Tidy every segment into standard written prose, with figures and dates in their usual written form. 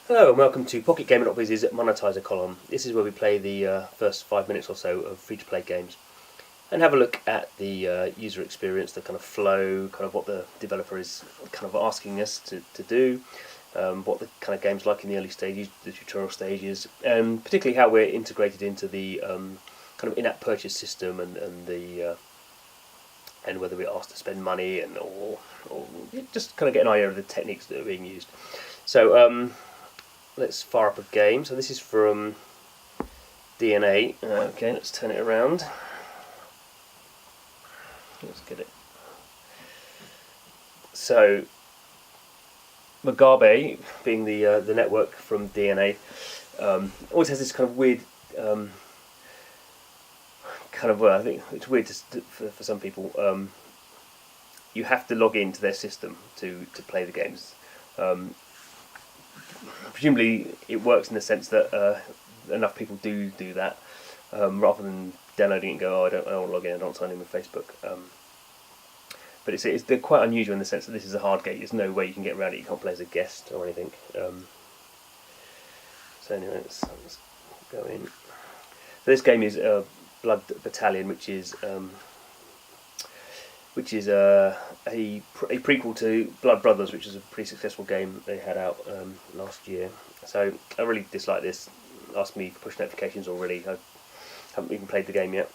Hello and welcome to PocketGamer.biz's Monetizer column. This is where we play the first 5 minutes or so of free-to-play games and have a look at the user experience, the kind of flow, kind of what the developer is kind of asking us to do, what the kind of game's like in the early stages, the tutorial stages, and particularly how we're integrated into the kind of in-app purchase system and whether we're asked to spend money or just kind of get an idea of the techniques that are being used. So let's fire up a game. So this is from DNA. Okay, let's turn it around. Let's get it. So Mugabe, being the network from DNA, always has this kind of weird I think it's weird for some people. You have to log into their system to play the games. Presumably it works in the sense that enough people do that, rather than downloading it and go, oh, I don't want to log in, I don't sign in with Facebook. But they're quite unusual in the sense that this is a hard gate. There's no way you can get around it. You can't play as a guest or anything. So anyway, let's go in. So this game is Blood Battalion, which is a prequel to Blood Brothers, which is a pretty successful game they had out last year. So I really dislike this. Asked me for push notifications already. I haven't even played the game yet.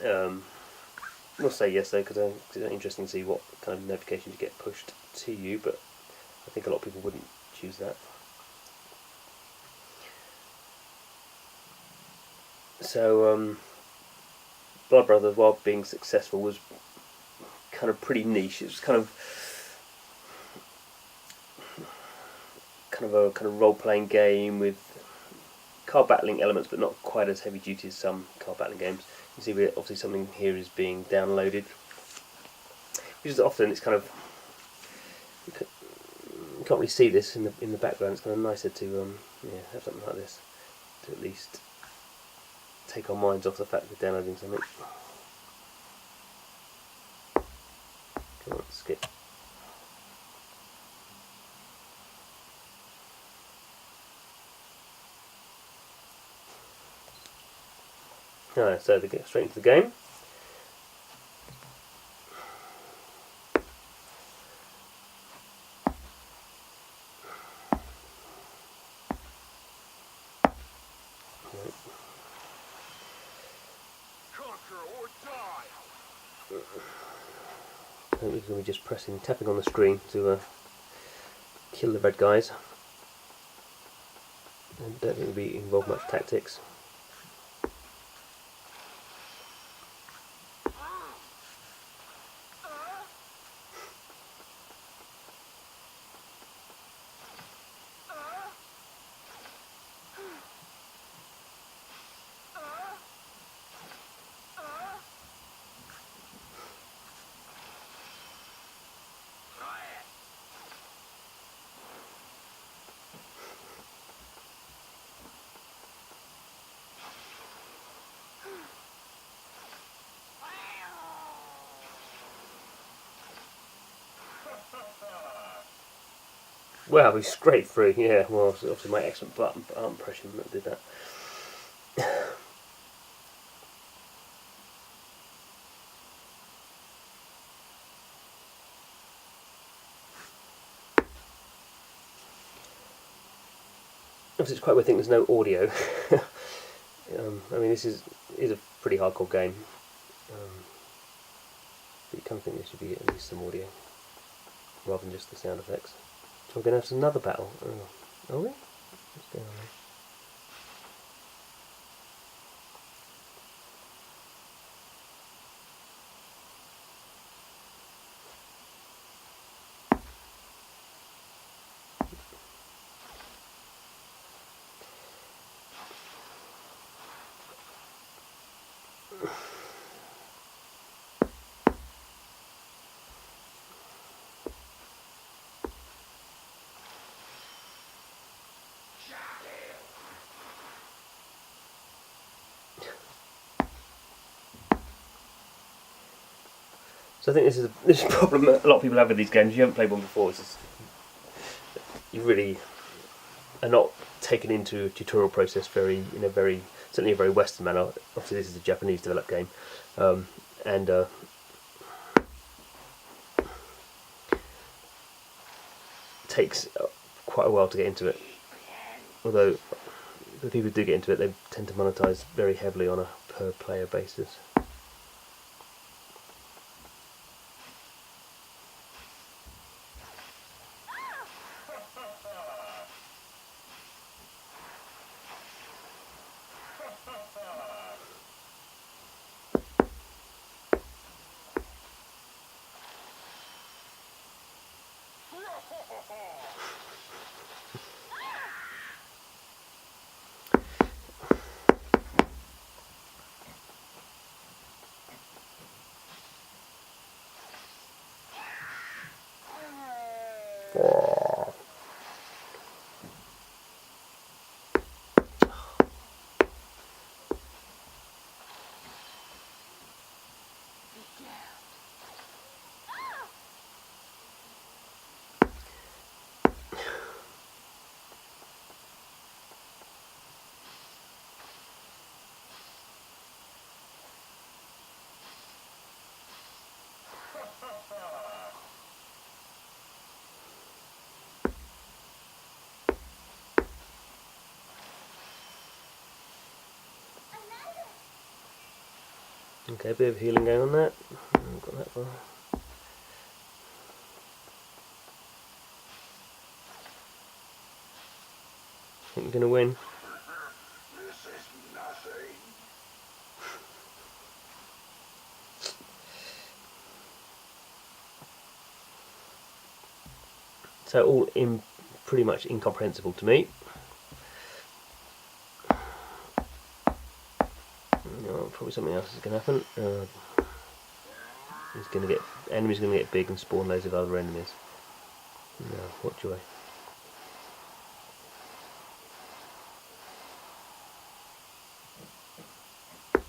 I'll say yes though, because it's interesting to see what kind of notifications get pushed to you, but I think a lot of people wouldn't choose that. So Blood Brothers, while being successful, was kind of pretty niche. It was kind of a role-playing game with card battling elements, but not quite as heavy duty as some card battling games. You can see obviously something here is being downloaded, which is often it's kind of you can't really see this in the background. It's kind of nicer to have something like this to at least take our minds off the fact that we're downloading something. Come on, skip. Alright, so they get straight into the game. I think we're going to be just tapping on the screen to kill the red guys. I don't think we'll involve much tactics. Wow, we straight through, yeah, well, obviously my excellent arm impression that did that. Obviously it's quite weird thing, there's no audio. I mean, this is a pretty hardcore game. But you kind of think there should be at least some audio, rather than just the sound effects. So we're going to have another battle. Oh, are we? What's going on there? So I think this is a problem that a lot of people have with these games. You haven't played one before. You really are not taken into a tutorial process certainly a very Western manner. Obviously, this is a Japanese developed game, and takes quite a while to get into it. Although the people who do get into it, they tend to monetize very heavily on a per player basis. Okay, a bit of healing going on there. I've got that far. I think we're going to win. This is nothing. So all pretty much incomprehensible to me. Probably something else is going to happen. Enemies going to get big and spawn loads of other enemies. No, what joy. I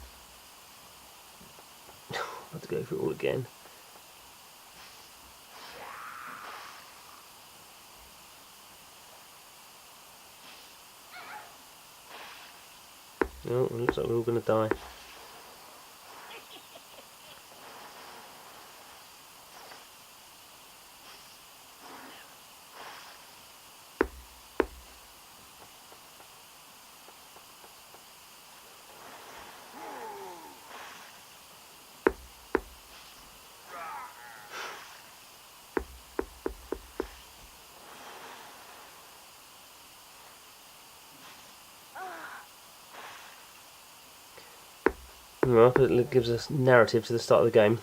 have to go through it all again. Oh, it looks like we're all going to die. Well, it gives us narrative to the start of the game.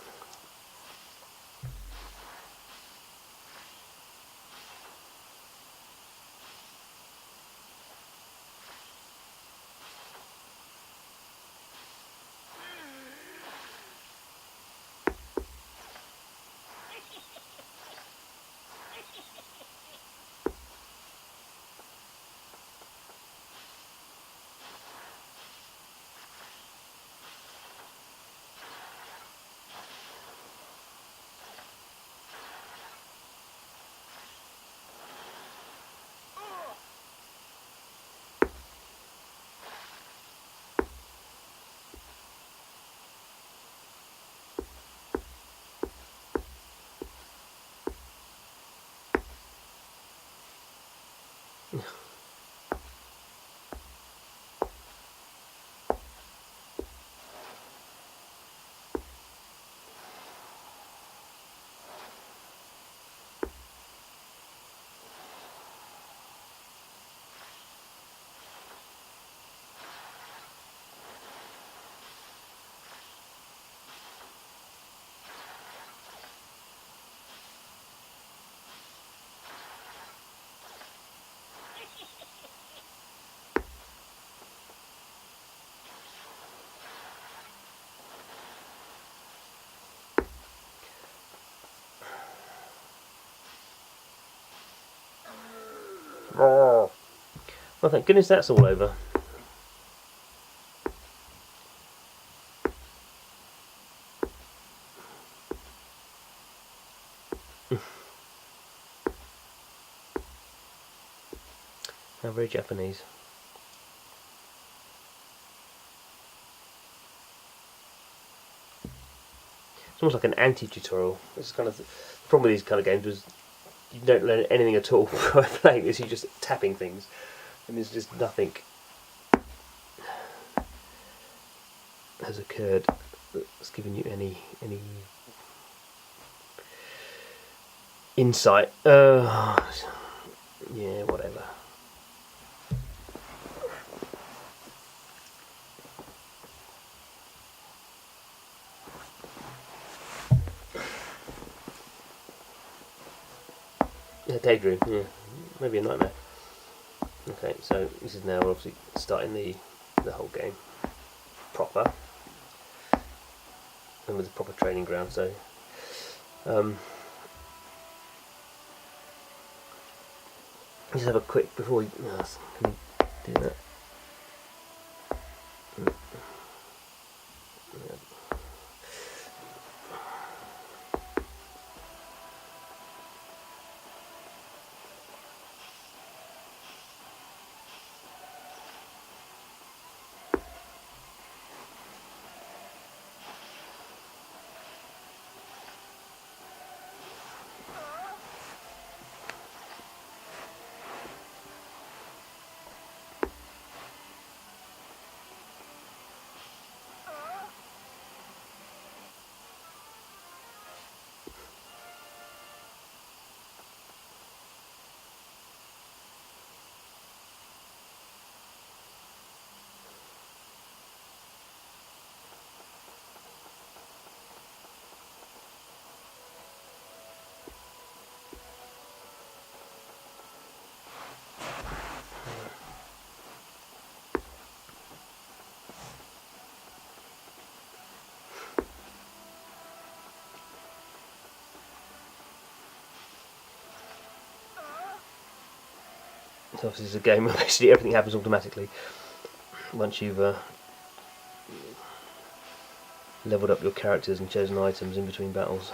Well, thank goodness that's all over. How very Japanese. It's almost like an anti-tutorial. This is kind of the problem with these kind of games was you don't learn anything at all by playing this. You're just tapping things, and there's just nothing has occurred that's given you any insight. Yeah, whatever. Yeah, daydream. Yeah, maybe a nightmare. Okay, so this is now obviously starting the whole game proper, and with a proper training ground. So, just have a quick before we can we do that. So obviously this is a game where basically everything happens automatically once you've leveled up your characters and chosen items in between battles.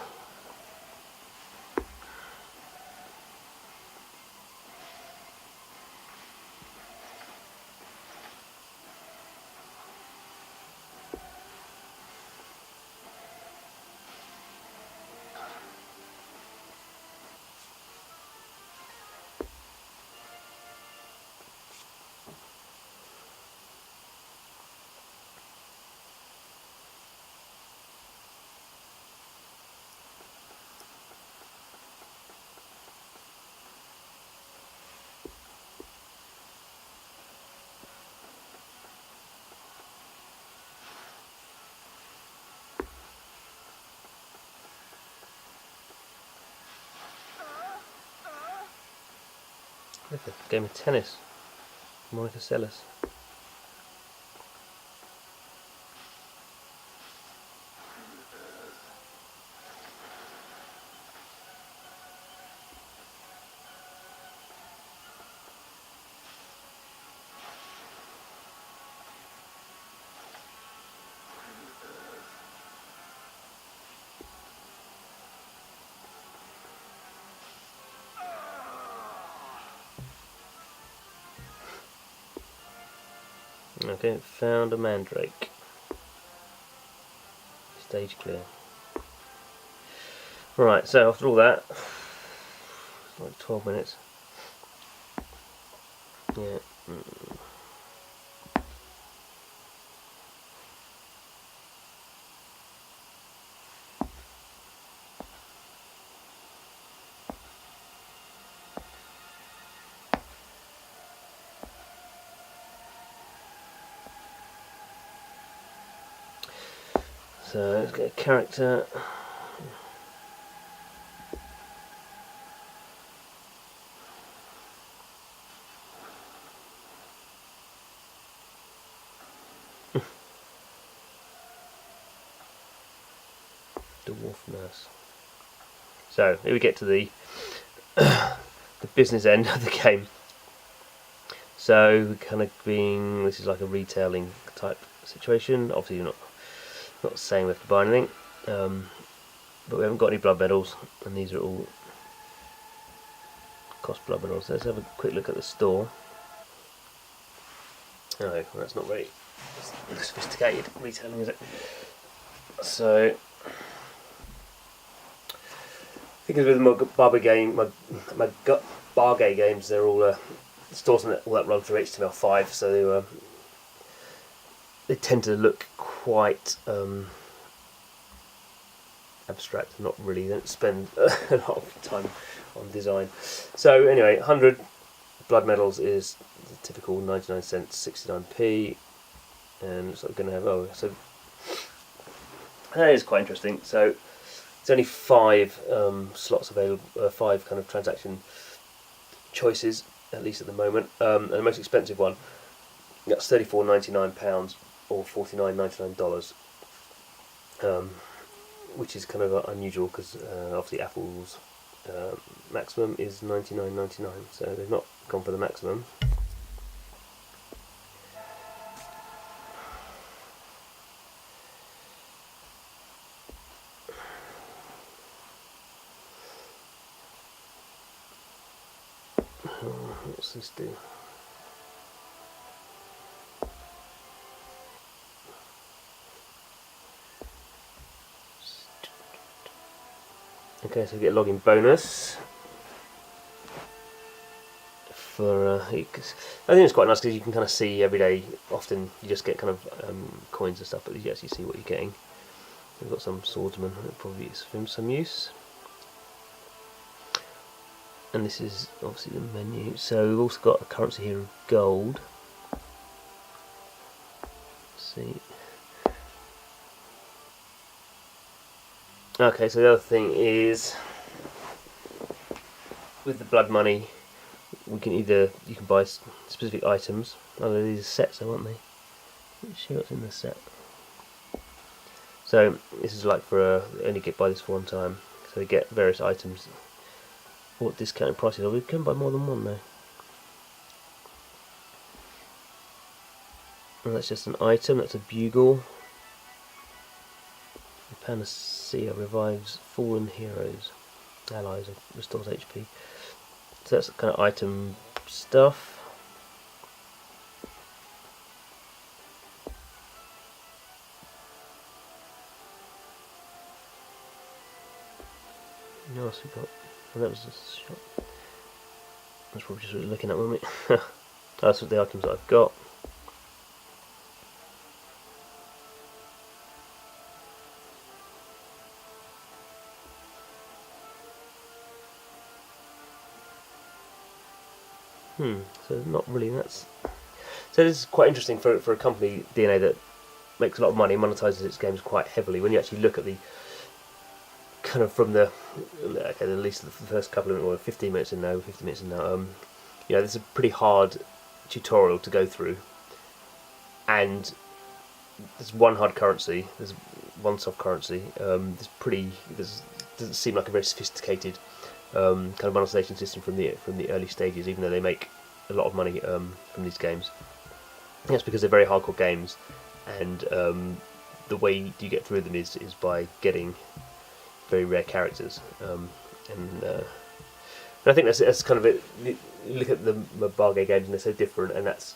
Look at a game of tennis. Monetizer. Okay, found a mandrake. Stage clear. Right, so after all that, like 12 minutes. Yeah. So let's get a character. Dwarf nurse. So here we get to the the business end of the game. So we're kind of being, this is like a retailing type situation. Obviously you're not saying we have to buy anything, but we haven't got any blood medals, and these are all cost blood medals. Let's have a quick look at the store. No, that's not very sophisticated retailing, is it? So, I think with my Bargay games, they're all stores and all that run through HTML5, so they tend to look quite abstract. Not really. They don't spend a lot of time on design. So anyway, 100 blood medals is the typical 99 cents, 69p, and it's going to have so that is quite interesting. So there's only 5 slots available, 5 kind of transaction choices, at least at the moment, and the most expensive one, that's £34.99 or $49.99, which is kind of unusual because obviously Apple's maximum is $99.99, so they've not gone for the maximum. What's this do? Okay, so we get a login bonus for I think it's quite nice because you can kind of see every day. Often you just get kind of coins and stuff, but you actually see what you're getting. We've got some swordsman, that probably is for some use. And this is obviously the menu. So we've also got a currency here of gold. Let's see. Okay, so the other thing is, with the blood money, you can buy specific items. Oh, these are sets, aren't they? Let's see what's in the set. So this is like for only buy this for one time. So you get various items. What discounted prices are? We can buy more than one though. Well, that's just an item. That's a bugle. The panacea revives fallen heroes, allies, and restores HP. So that's the kind of item stuff. What else we got? Well, that was a shop. That's probably just what we're looking at, wasn't it? That's what the items that I've got. So not really. So this is quite interesting for a company, DeNA, that makes a lot of money, monetizes its games quite heavily. When you actually look at the kind of from at least the first couple of or 15 minutes in now, there's a pretty hard tutorial to go through, and there's one hard currency, there's one soft currency. Doesn't seem like a very sophisticated kind of monetization system from the early stages, even though they make a lot of money from these games. I think that's because they're very hardcore games, and the way you get through them is by getting very rare characters, and I think that's kind of it. You look at the Bargay games and they're so different, and that's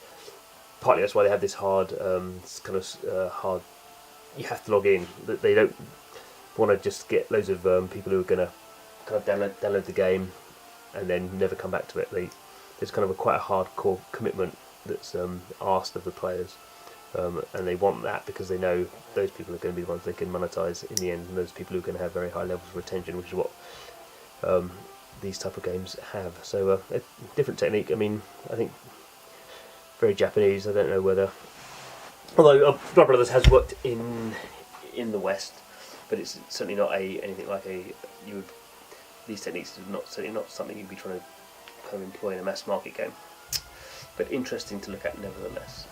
why they have this hard, hard. You have to log in. That they don't want to just get loads of people who are going to kind of download the game and then never come back to it. There's kind of quite a hardcore commitment that's asked of the players, and they want that because they know those people are going to be the ones they can monetize in the end, and those people who are going to have very high levels of retention, which is what these type of games have. So a different technique. I mean, I think very Japanese. I don't know whether, although Blood Brothers has worked in the West, but it's certainly not anything like these techniques are certainly not something you'd be trying to kind of employ in a mass market game. But interesting to look at nevertheless.